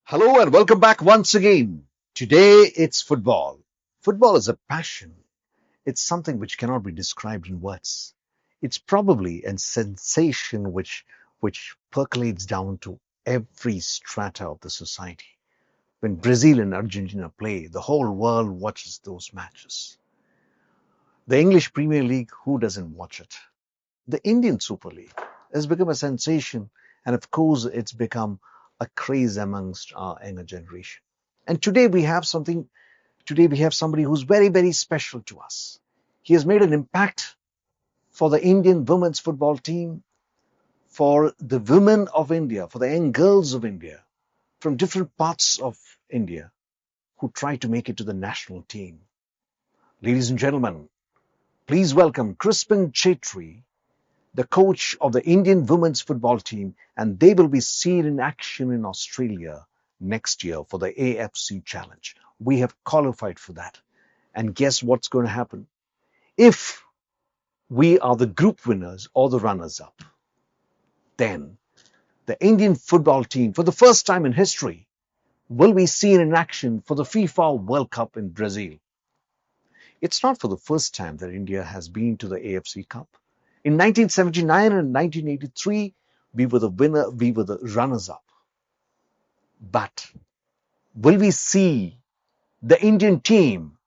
Hello and welcome back once again. Today it's football. Football is a passion. It's something which cannot be described in words. It's probably a sensation which percolates down to every strata of the society. When Brazil and Argentina play, the whole world watches those matches. The English Premier League, who doesn't watch it? The Indian Super League has become a sensation, and of course, it's become a craze amongst our younger generation. And today we have somebody who's very, very special to us. He has made an impact for the Indian women's football team, for the women of India, for the young girls of India, from different parts of India who try to make it to the national team. Ladies and gentlemen, please welcome Crispin Chettri, the coach of the Indian women's football team, and they will be seen in action in Australia next year for the AFC Challenge. We have qualified for that. And guess what's going to happen? If we are the group winners or the runners up, then the Indian football team, for the first time in history, will be seen in action for the FIFA World Cup in Brazil. It's not for the first time that India has been to the AFC Cup. In 1979 and 1983, we were the runners up. But will we see the Indian team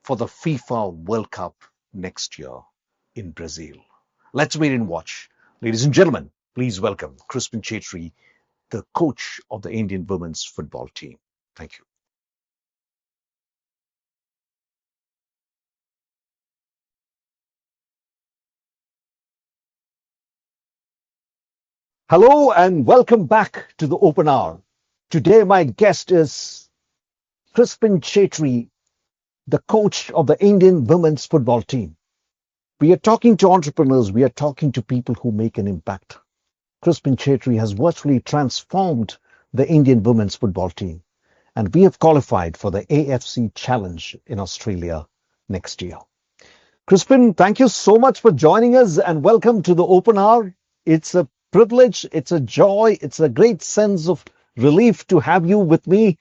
for the FIFA World Cup next year in Brazil? Let's wait and watch. Ladies and gentlemen, please welcome Crispin Chettri, the coach of the Indian women's football team. Thank you. Hello and welcome back to the Open Hour. Today my guest is Crispin Chettri, the coach of the Indian women's football team. We are talking to entrepreneurs, we are talking to people who make an impact. Crispin Chettri has virtually transformed the Indian women's football team, and we have qualified for the AFC Challenge in Australia next year. Crispin, thank you so much for joining us and welcome to the Open Hour. It's a privilege, it's a joy, it's a great sense of relief to have you with me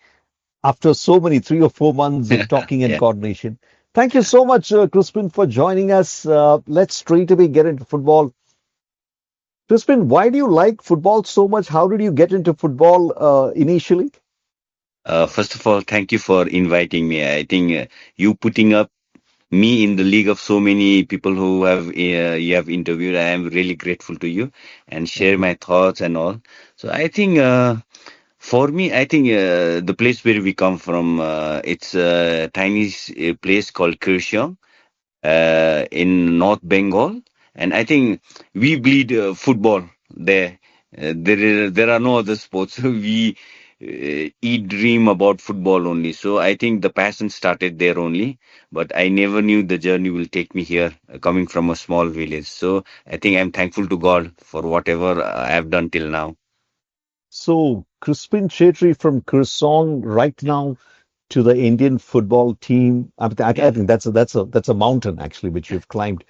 after so many 3 or 4 months of talking and Yeah. coordination. Thank you so much, Crispin, for joining us. Let's straight away get into football. Crispin, why do you like football so much? How did you get into football initially? First of all, thank you for inviting me. I think you putting up me in the league of so many people who have you have interviewed. I am really grateful to you and Thank share you. my thoughts and all. So I think for me, I think the place where we come from, it's a tiny place called Kirshong in North Bengal, and I think we bleed football there. There are no other sports. We eat dream about football only. So I think the passion started there only. But I never knew the journey will take me here, coming from a small village. So I think I'm thankful to God for whatever I have done till now. So, Crispin Chettri from Kursong right now to the Indian football team. I Yeah. think that's a mountain actually which you've climbed.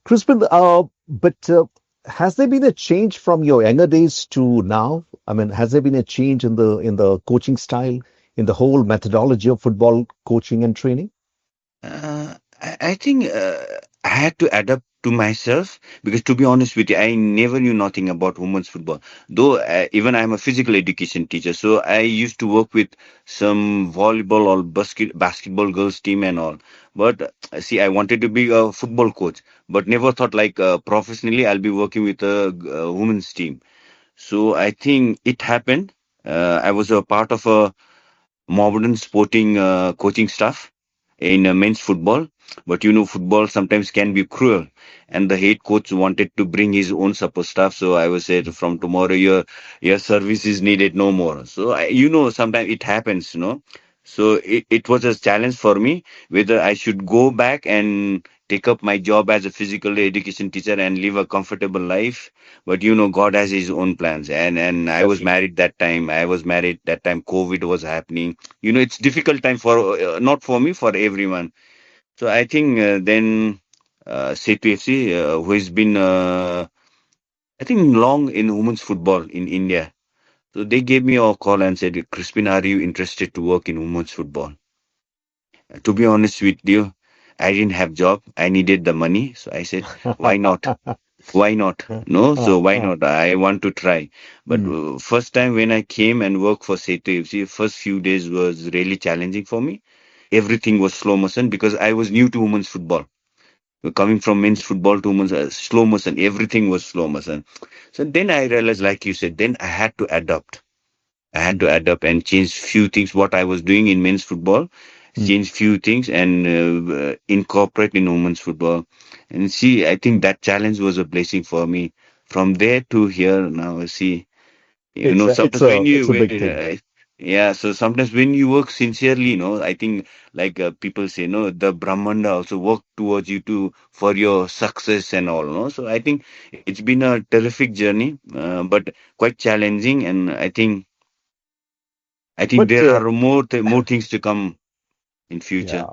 Crispin, but has there been a change from your younger days to now? I mean, has there been a change in the coaching style, in the whole methodology of football coaching and training? I think I had to adapt to myself because, to be honest with you, I never knew nothing about women's football. Though even I'm a physical education teacher, so I used to work with some volleyball or basketball girls team and all. But see, I wanted to be a football coach, but never thought like professionally I'll be working with a women's team. So I think it happened. I was a part of a modern sporting coaching staff in men's football. But football sometimes can be cruel, and the head coach wanted to bring his own support staff. So I was said, from tomorrow, your service is needed no more. So sometimes it happens. So it was a challenge for me whether I should go back and take up my job as a physical education teacher and live a comfortable life. But God has His own plans, and I was Definitely. married that time. I was married that time. COVID was happening. It's difficult time for not for me, for everyone. So I think then Setu FC, who has been I think long in women's football in India. So they gave me a call and said, Crispin, are you interested to work in women's football? To be honest with you, I didn't have job. I needed the money. So I said, why not? Why not? No, so why Uh, not? I want to try. But mm, first time when I came and worked for Setu FC, first few days was really challenging for me. Everything was slow motion because I was new to women's football. Coming from men's football to women's slow motion, everything was slow motion. So then I realized, like you said, then I had to adapt. I had mm, to adapt and change few things. What I was doing in men's football, mm. change few things and incorporate in women's football. And see, I think that challenge was a blessing for me. From there to here now, see, It's a it's sometimes when a you, it's a big thing. yeah, so sometimes when you work sincerely, I think like people say, no, the Brahmanda also work towards you to for your success and all, no. So I think it's been a terrific journey, but quite challenging, and I think But there are more things to come in future. yeah,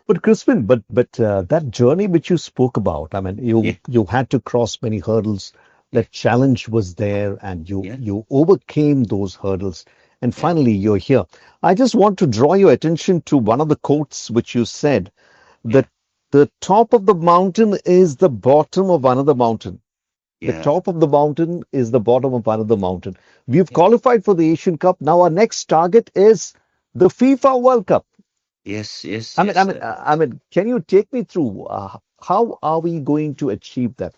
but Crispin, but that journey which you spoke about, I mean, Yeah, you had to cross many hurdles. yeah, That challenge was there, and yeah, you overcame those hurdles, and yeah, finally you're here. I just want to draw your attention to one of the quotes which you said yeah, that the top of the mountain is the bottom of another mountain. The yeah, top of the mountain is the bottom of another mountain. We've yeah. qualified for the Asian Cup. Now our next target is the FIFA World Cup. Yes, yes, I mean, I yes. mean, I mean, can you take me through how are we going to achieve that?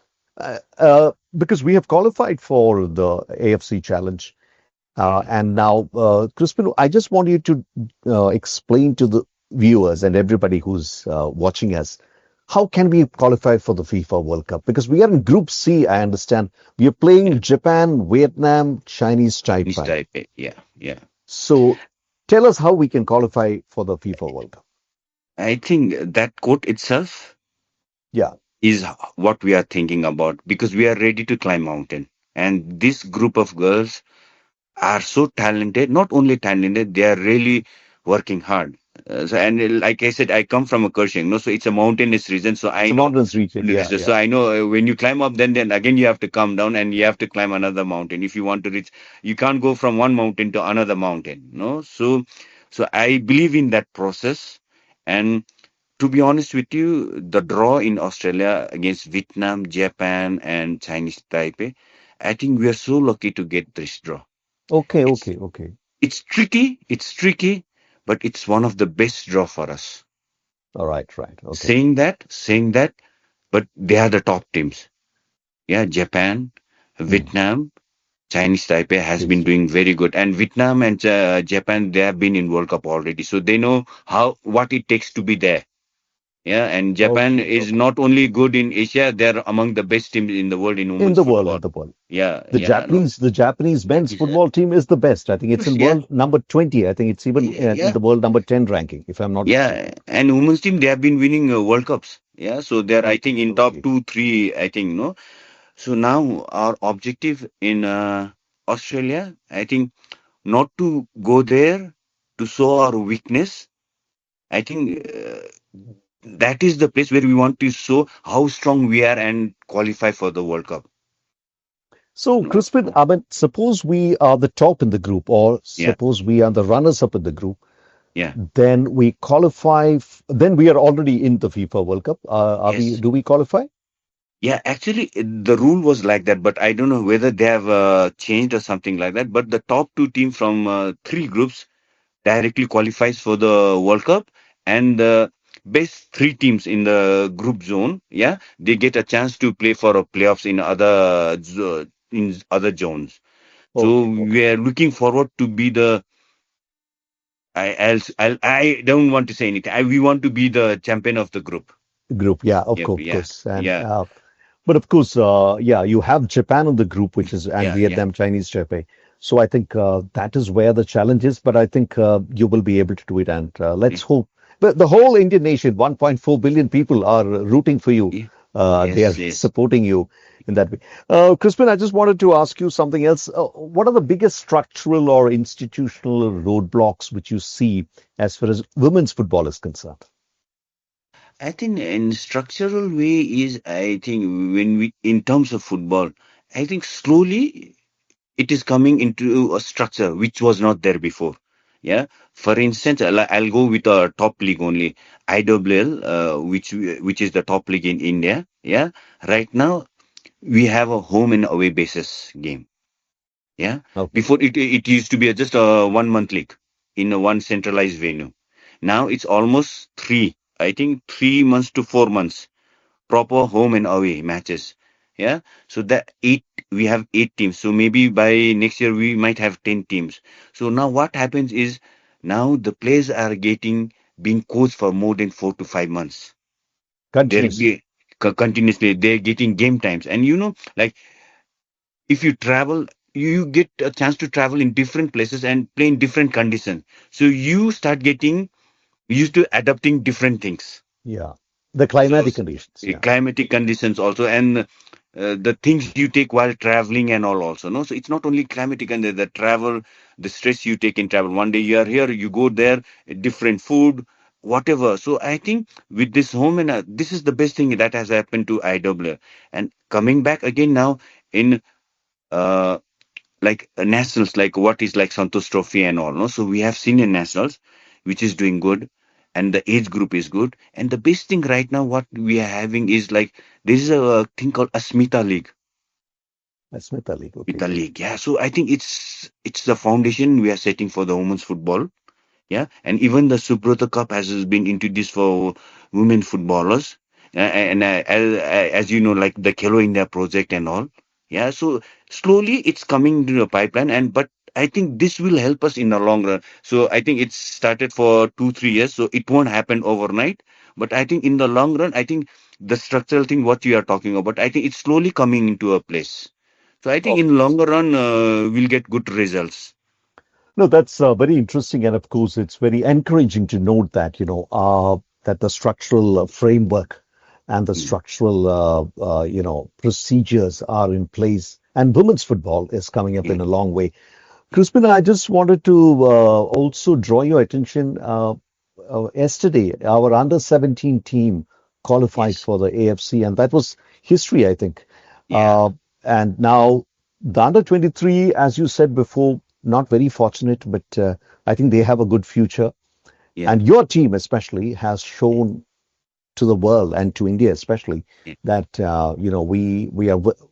Because we have qualified for the AFC Challenge, Yeah, and now, Crispin, I just want you to explain to the viewers and everybody who's watching us, how can we qualify for the FIFA World Cup? Because we are in Group C, I understand. We are yeah. playing Japan, Vietnam, Chinese This Taipei. type, yeah, yeah. So tell us how we can qualify for the FIFA World Cup. I think that quote itself Yeah, is what we are thinking about because we are ready to climb mountain. And this group of girls are so talented, not only talented, they are really working hard. Like I said, I come from a Kershing, no, so it's a mountainous region, so it's I a know. mountainous region. Yeah, yeah. So I know when you climb up, then again you have to come down and you have to climb another mountain if you want to reach. You can't go from one mountain to another mountain, no. So I believe in that process, and to be honest with you, the draw in Australia against Vietnam, Japan, and Chinese Taipei, I think we are so lucky to get this draw. Okay, It's okay, okay. it's tricky, but it's one of the best draw for us. All right, right. Okay. Saying that, but they are the top teams. Yeah, Japan, Hmm. Vietnam, Chinese Taipei has been Yes. doing very good, and Vietnam and Japan they have been in World Cup already, so they know how what it takes to be there. Yeah, and Japan Okay, is okay. not only good in Asia; they're among the best teams in the world in In women's the world, football. in the world. Yeah, The yeah, no, Japanese men's Japanese, football team is the best. I think it's in yeah, world number 20. I think it's even in yeah, the world number 10 ranking, if I'm not yeah, mistaken. and women's team they have been winning World Cups. Yeah, so they're I think Okay, in top okay. two, three. I think no. So now our objective in Australia, I think not to go there to show our weakness. I think that is the place where we want to show how strong we are and qualify for the World Cup. So, No? Crispin, I mean, suppose we are the top in the group, or Yeah, suppose we are the runners up in the group, yeah, then we qualify. Then we are already in the FIFA World Cup. Are we? yes. Do we qualify? Yeah, actually, the rule was like that, but I don't know whether they have changed or something like that. But the top two teams from three groups directly qualifies for the World Cup, and the best three teams in the group zone, yeah, they get a chance to play for a playoffs in in other zones. So Okay, okay. we are looking forward to be the. I don't want to say anything. We want to be the champion of the group. Group, yeah, of Yep, course, of yeah, course. And yeah, but of course, yeah, you have Japan in the group, which is and yeah, yeah. Vietnam, Chinese Taipei. So I think that is where the challenge is. But I think you will be able to do it. And Yeah. let's hope. But the whole Indian nation, 1.4 billion people, are rooting for you. Yeah. They are Yes, yes. supporting you in that way. Crispin, I just wanted to ask you something else. What are the biggest structural or institutional roadblocks which you see as far as women's football is concerned? I think in structural way is I think when we in terms of football, I think slowly. it is coming into a structure which was not there before. Yeah. For instance, I'll go with a top league only, IWL, which is the top league in India. Yeah. Right now we have a home and away basis game. Yeah. Okay. Before it used to be just a 1 month league in a one centralized venue. Now it's almost three. I think 3 months to 4 months proper home and away matches. Yeah. So that we have 8 teams. So maybe by next year we might have 10 teams. So now what happens is now the players are being coached for more than 4 to 5 months. They're Continuously. continuously they're getting game times. And like if you travel, you get a chance to travel in different places and play in different conditions. So you start getting used to adapting different things. Yeah. The So climatic conditions. Yeah. climatic conditions also, and the things you take while traveling and all also. No, so it's not only climatic and the travel, the stress you take in travel. One day you are here, you go there, different food, whatever. So I think with this home and this is the best thing that has happened to IW. And coming back again now in uh, like nationals, like what is like Santosh Trophy and all. No, so we have senior nationals, which is doing good, and the age group is good. And the best thing right now, what we are having is like there is a thing called Asmita League. Smith League. Okay. Asmita League, yeah. So I think it's the foundation we are setting for the women's football. Yeah, and even the Subrata Cup has been introduced for women footballers, and as you know, like the Khelo India project and all. Yeah, so slowly it's coming to a pipeline, and but I think this will help us in the long run. So I think it's started for 2 3 years, so it won't happen overnight. But I think in the long run, I think the structural thing what you are talking about, I think it's slowly coming into a place. So I think in longer run, we'll get good results. No, that's very interesting, and of course, it's very encouraging to note that that the structural framework and the Mm, structural procedures are in place, and women's football is coming up yeah, in a long way. Crispin, I just wanted to also draw your attention. Yesterday, our under 17 team qualified yes, for the AFC, and that was history, I think. yeah. And now the under 23, as you said before, not very fortunate, but I think they have a good future. Yeah. And your team, especially, has shown to the world and to India, especially, Yeah. that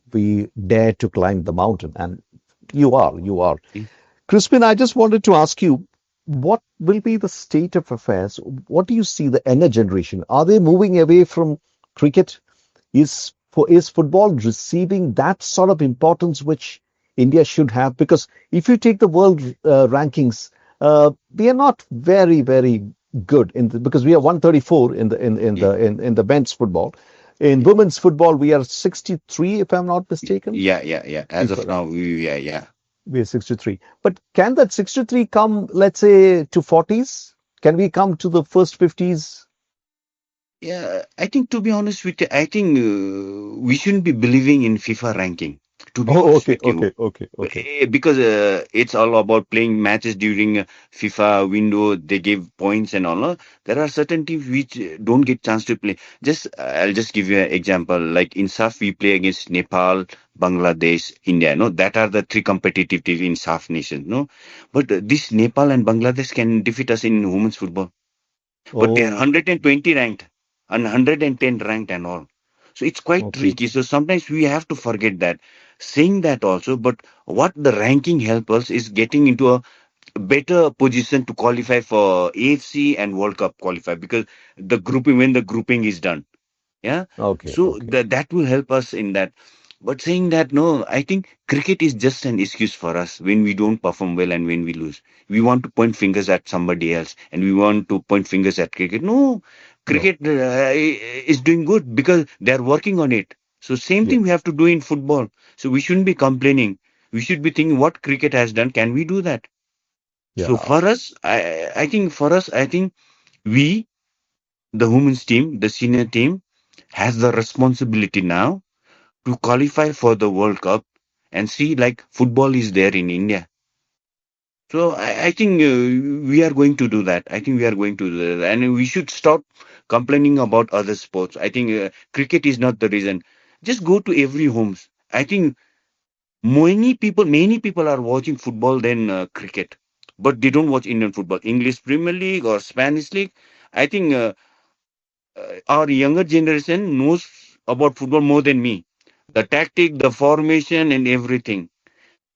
we dare to climb the mountain, and you are. Yeah. Crispin, I just wanted to ask you, what will be the state of affairs? What do you see the younger generation? Are they moving away from cricket? Is football receiving that sort of importance which India should have? Because if you take the world rankings, we are not very good because we are 134 Yeah. in the men's football. In women's football, we are 63, if I'm not mistaken. Yeah. As If of now, yeah. we're 63. But can that 63 come, let's say, to 40s? Can we come to the first 50s? Yeah, I think to be honest with you, I think we shouldn't be believing in FIFA ranking. To be Oh, honest okay, with you, okay, okay, okay. because it's all about playing matches during FIFA window. They give points and all. No? There are certain teams which don't get chance to play. Just I'll just give you an example. Like in SAF, we play against Nepal, Bangladesh, India. No, that are the three competitive teams in SAF nations. No, but this Nepal and Bangladesh can defeat us in women's football, but they are Oh, 120 ranked and 110 ranked and all. So it's quite okay. tricky. So sometimes we have to forget that. Saying that also, but what the ranking helps us is getting into a better position to qualify for AFC and World Cup qualify because the grouping when the grouping is done. Yeah. Okay, So okay. that will help us in that. But saying that, no, I think cricket is just an excuse for us when we don't perform well and when we lose. We want to point fingers at somebody else and we want to point fingers at cricket. No, No. cricket is doing good because they're working on it. So same thing we Yes. have to do in football. So we shouldn't be complaining. We should be thinking what cricket has done. Can we do that? So Yeah. for us, I think for us, I think we, the women's team, the senior team, has the responsibility now to qualify for the World Cup and see like football is there in India. So I think we are going to do that. I think we are going to do that. And we should stop complaining about other sports. I think cricket is not the reason. Just go to every homes. I think Many people are watching football than cricket, but they don't watch Indian football, English Premier League or Spanish League. I think our younger generation knows about football more than me. The tactic, the formation, and everything.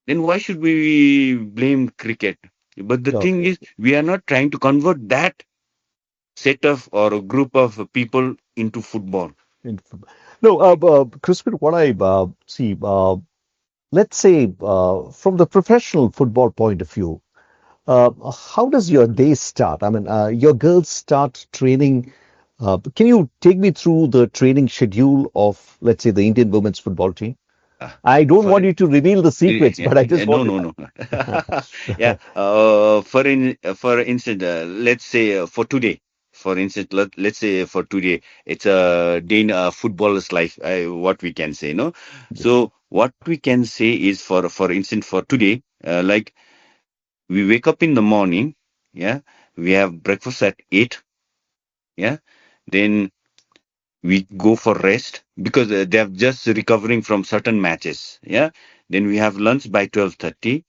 Then why should we blame cricket? But the thing Okay. is, we are not trying to convert that set of or a group of people into football. In football. No, Crispin, what I see, let's say from the professional football point of view, how does your day start? I mean, your girls start training. Can you take me through the training schedule of, let's say, the Indian women's football team? Ah, I don't for want you to reveal the secrets, yeah, but I just no, want to. no, no. Yeah. For instance, let's say for today. For instance, let's say for today, it's a day in a footballer's life. What we can say, no. Yes. So what we can say is for instance for today, like we wake up in the morning. Yeah, we have breakfast at 8. Yeah, then we go for rest because they are just recovering from certain matches. Yeah, then we have lunch by 12:30.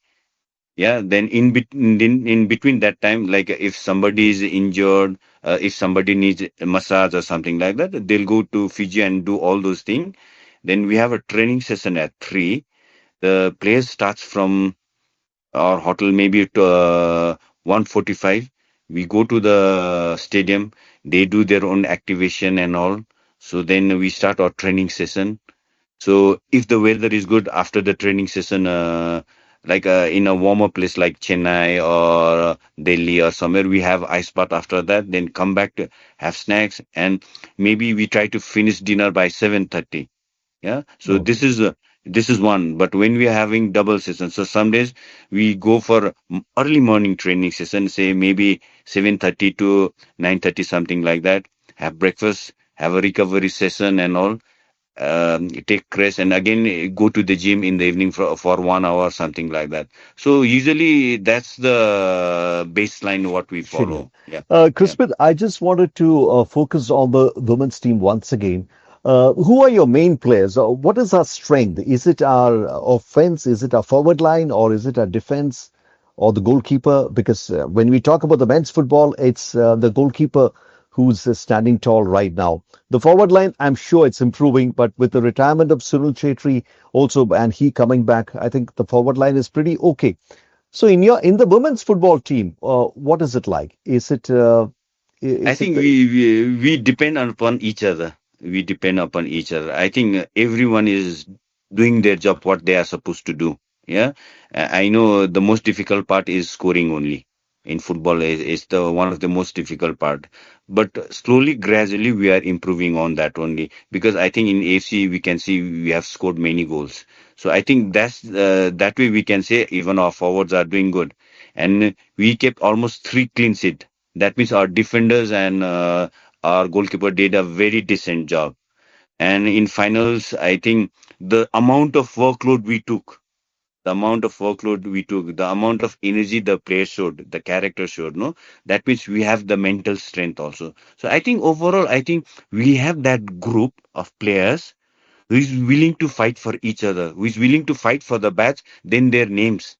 Yeah, then in between that time, like if somebody is injured, if somebody needs a massage or something like that, they'll go to Fiji and do all those things. Then we have a training session at 3. The players starts from our hotel maybe to 1:45. We go to the stadium. They do their own activation and all. So then we start our training session. So if the weather is good after the training session, like in a warmer place like Chennai or Delhi or somewhere, we have ice bath after that. Then come back to have snacks and maybe we try to finish dinner by 7:30. Yeah. So Okay. this is one. But when we are having double session, so some days we go for early morning training session, say maybe 7:30 to 9:30, something like that. Have breakfast, have a recovery session and all, take rest and again go to the gym in the evening for 1 hour, something like that. So usually that's the baseline what we Schedule. follow. Yeah. Yeah. Crispin, I just wanted to focus on the women's team once again. Who are your main players? What is our strength? Is it our offense? Is it our forward line? Or is it our defense or the goalkeeper? Because when we talk about the men's football, it's the goalkeeper who's standing tall right now. The forward line, I'm sure it's improving, but with the retirement of Cyril Chetri also and he coming back, I think the forward line is pretty okay. So in the women's football team, what is it like? I Is it think the we depend upon each other. We depend upon each other. I think everyone is doing their job what they are supposed to do. Yeah, I know the most difficult part is scoring only in football is the one of the most difficult part. But slowly, gradually, we are improving on that only because I think in AFC we can see we have scored many goals. So I think that's that way we can say even our forwards are doing good, and we kept almost 3 clean sheet. That means our defenders and our goalkeeper did a very decent job. And in finals, I think the amount of workload we took, the amount of energy the player showed, the character showed, no, that means we have the mental strength also. So I think overall, I think we have that group of players who is willing to fight for each other, who is willing to fight for the badge, then their names.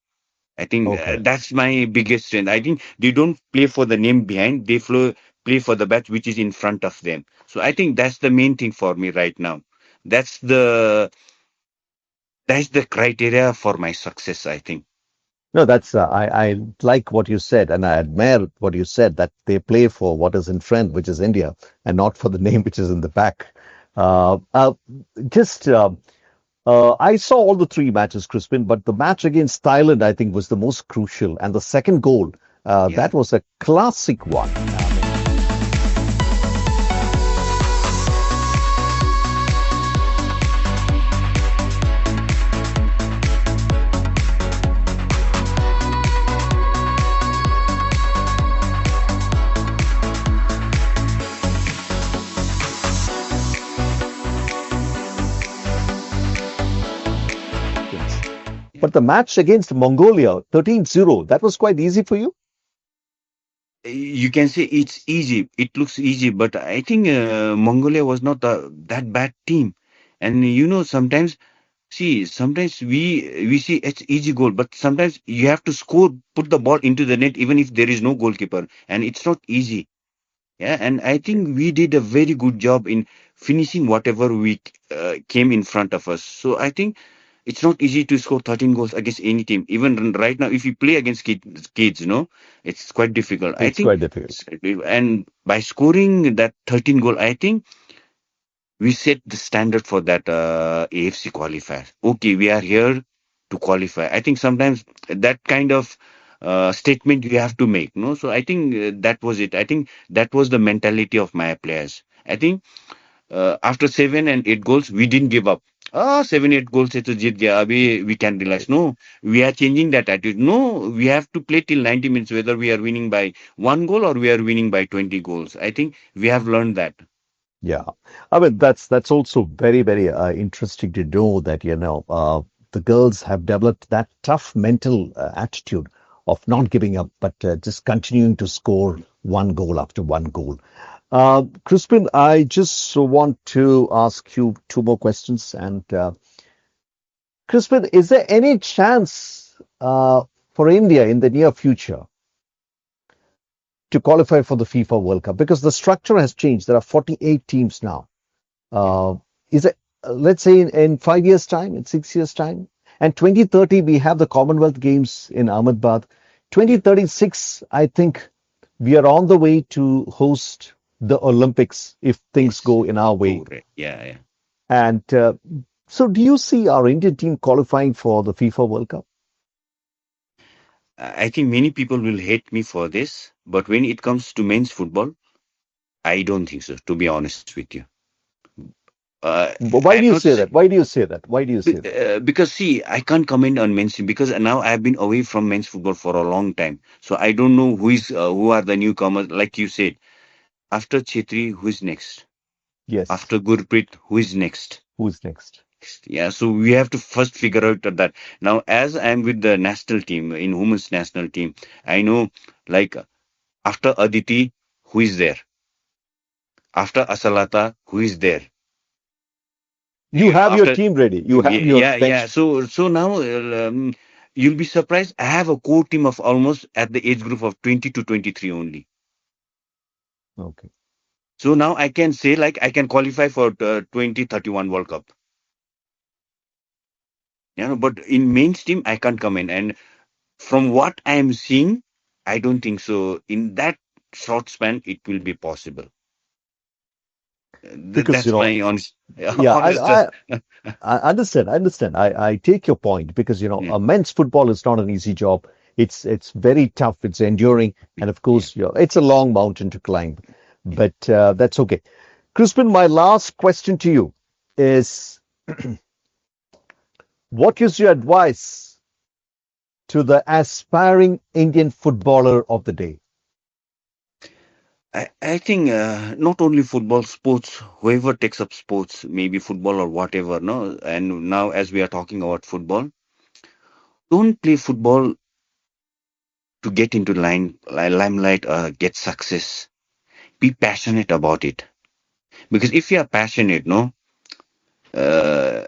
I think okay? that's my biggest strength. I think they don't play for the name behind, play for the batch which is in front of them. So I think that's the main thing for me right now. That's the that's the criteria for my success, I think. No, that's I like what you said, and I admire what you said that they play for what is in front, which is India, and not for the name which is in the back. Uh, uh, just I saw all the three matches, Crispin, but the match against Thailand, I think, was the most crucial, and the second goal, Yeah. that was a classic one. I mean, yes. Yeah. But the match against Mongolia, 13-0, that was quite easy for you. You can say it's easy. It looks easy, but I think Mongolia was not that bad team. And you know, sometimes See, sometimes we see it's easy goal, but sometimes you have to score, put the ball into the net, even if there is no goalkeeper, and it's not easy. Yeah, and I think we did a very good job in finishing whatever we came in front of us. So I think it's not easy to score 13 goals against any team. Even right now, if you play against kids, it's quite difficult. I It's think, quite difficult. and by scoring that 13 goal, I think we set the standard for that AFC qualifier. Okay, we are here to qualify. I think sometimes that kind of statement you have to make. No, so I think that was it. I think that was the mentality of my players. I think after 7 and 8 goals, we didn't give up. 7 8 goals से तो जीत गया अभी we can relax. No, we are changing that attitude. No, we have to play till 90 minutes whether we are winning by 1 goal or we are winning by 20 goals. I think we have learned that. Yeah, I mean that's also very interesting to know that the girls have developed that tough mental attitude of not giving up, but just continuing to score one goal after one goal. Crispin, I just want to ask you two more questions. And Crispin, is there any chance for India in the near future to qualify for the FIFA World Cup? Because the structure has changed. There are 48 teams now. Uh, is it, let's say in 5 years' time, in 6 years' time, and 2030, we have the Commonwealth Games in Ahmedabad. 2036, I think we are on the way to host the Olympics if things Yes. go in our way. Correct. Yeah, yeah. And so, do you see our Indian team qualifying for the FIFA World Cup? I think many people will hate me for this, but when it comes to men's football, I don't think so, to be honest with you. Why I'm do you not say saying, that? Why do you say that? Why do you say that? because see, I can't comment on men's team because now I've been away from men's football for a long time. So I don't know who are the newcomers. Like you said, after Chetri, who is next? Yes. After Gurpreet, who is next? Who's next? Yeah, so we have to first figure out that. Now, as I'm with the national team, in women's national team, I know like after Aditi, who is there? After Asalata, who is there? You have your After team ready. You have your yeah. bench. So now you'll be surprised. I have a core team of almost at the age group of 20 to 23 only. Okay. So now I can say like I can qualify for 2031 World Cup. But in mainstream I can't come in. And from what I am seeing, I don't think so. In that short span, it will be possible. Because That's my honest, yeah, honest. I understand. I understand. I take your point because Yeah, men's football is not an easy job. It's very tough. It's enduring, and of yeah. course, it's a long mountain to climb. But that's okay. Crispin, my last question to you is: what is your advice to the aspiring Indian footballer of the day? I think not only football, sports, whoever takes up sports, maybe football or whatever, no. And now, as we are talking about football, don't play football to get into limelight or get success. Be passionate about it. Because if you are passionate, no, uh,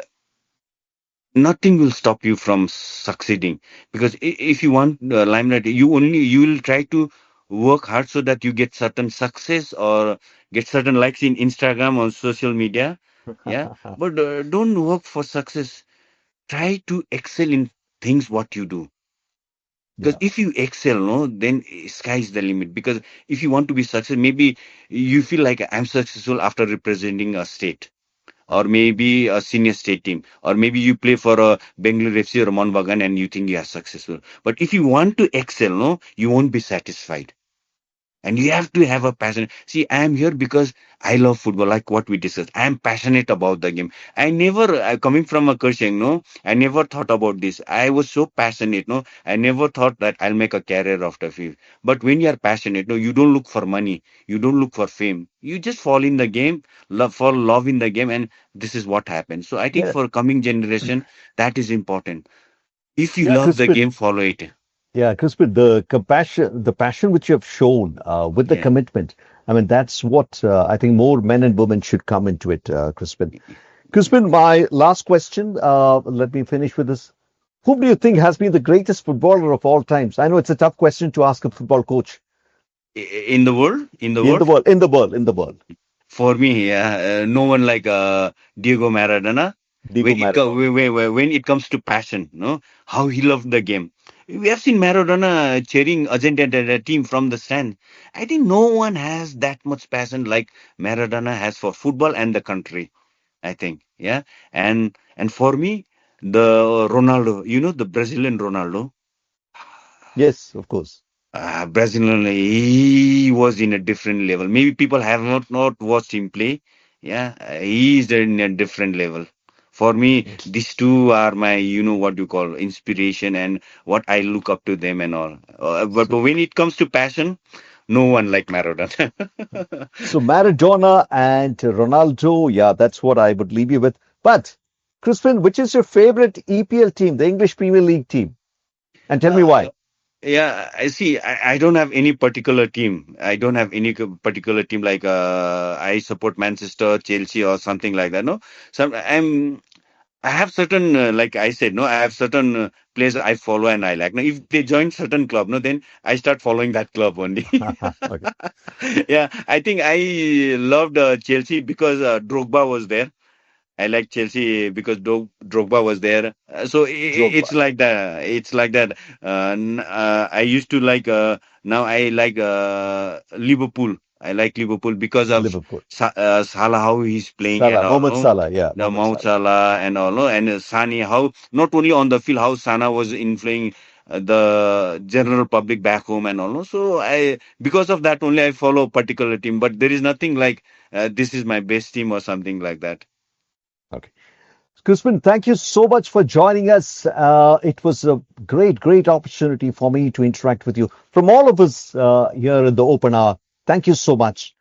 nothing will stop you from succeeding. Because if you want limelight, you will try to work hard so that you get certain success or get certain likes in Instagram or social media. Yeah, but don't work for success. Try to excel in things what you do. Because Yeah, if you excel, no, then sky's the limit. Because if you want to be successful, maybe you feel like I'm successful after representing a state or maybe a senior state team, or maybe you play for a Bengaluru FC or Mon Bagan and you think you are successful. But if you want to excel, no, you won't be satisfied. And you have to have a passion. See, I am here because I love football, like what we discussed. I am passionate about the game. I never, coming from a Kershang, no, I never thought about this. I was so passionate, no, I never thought that I'll make a career after FIFA. But when you are passionate, no, you don't look for money, you don't look for fame. You just fall in the game, fall love in the game, and this is what happens. So I think yeah, for coming generation, that is important. If you yeah, love the Crispin. game, follow it. Yeah, Crispin, the passion which you have shown with the Yeah. commitment. I mean, that's what I think more men and women should come into it, Crispin. Crispin, my last question. Let me finish with this. Who do you think has been the greatest footballer of all times? I know it's a tough question to ask a football coach In the world, in the in the world. world, in the world, in the world. For me, yeah, no one like Diego Maradona. Diego Maradona. When it comes to passion, no, how he loved the game. We have seen Maradona cheering Argentina team from the stand. I think no one has that much passion like Maradona has for football and the country. I think, yeah, and for me, the Ronaldo, the Brazilian Ronaldo. Yes, of course. Brazilian, he was in a different level. Maybe people have not watched him play. Yeah, he is in a different level. For me, Yes. these two are my, what you call inspiration and what I look up to them and all. But So, when it comes to passion, no one like Maradona. so Maradona and Ronaldo. Yeah, that's what I would leave you with. But, Crispin, which is your favorite EPL team, the English Premier League team? And tell me Uh, why. Yeah, I see. I don't have any particular team. I don't have any particular team like I support Manchester, Chelsea, or something like that. No, I have certain like I said. No, I have certain players I follow and I like. Now, if they join certain club, no, then I start following that club only. Okay. Yeah, I think I loved Chelsea because Drogba was there. I like Chelsea because Drogba was there. So it's Drogba, like that. It's like that. I used to like. Now I like Liverpool. I like Liverpool because of Liverpool. Salah, how he's playing and Salah, all. Mohamed No? Salah. Yeah, The Mohamed Mount Salah. Salah and all. No? And Sani, how not only on the field, how Sana was influencing the general public back home and all. No? So because of that only I follow a particular team. But there is nothing like this is my best team or something like that. Okay. Crispin, thank you so much for joining us. It was a great, great opportunity for me to interact with you. From all of us here in the open hour, thank you so much.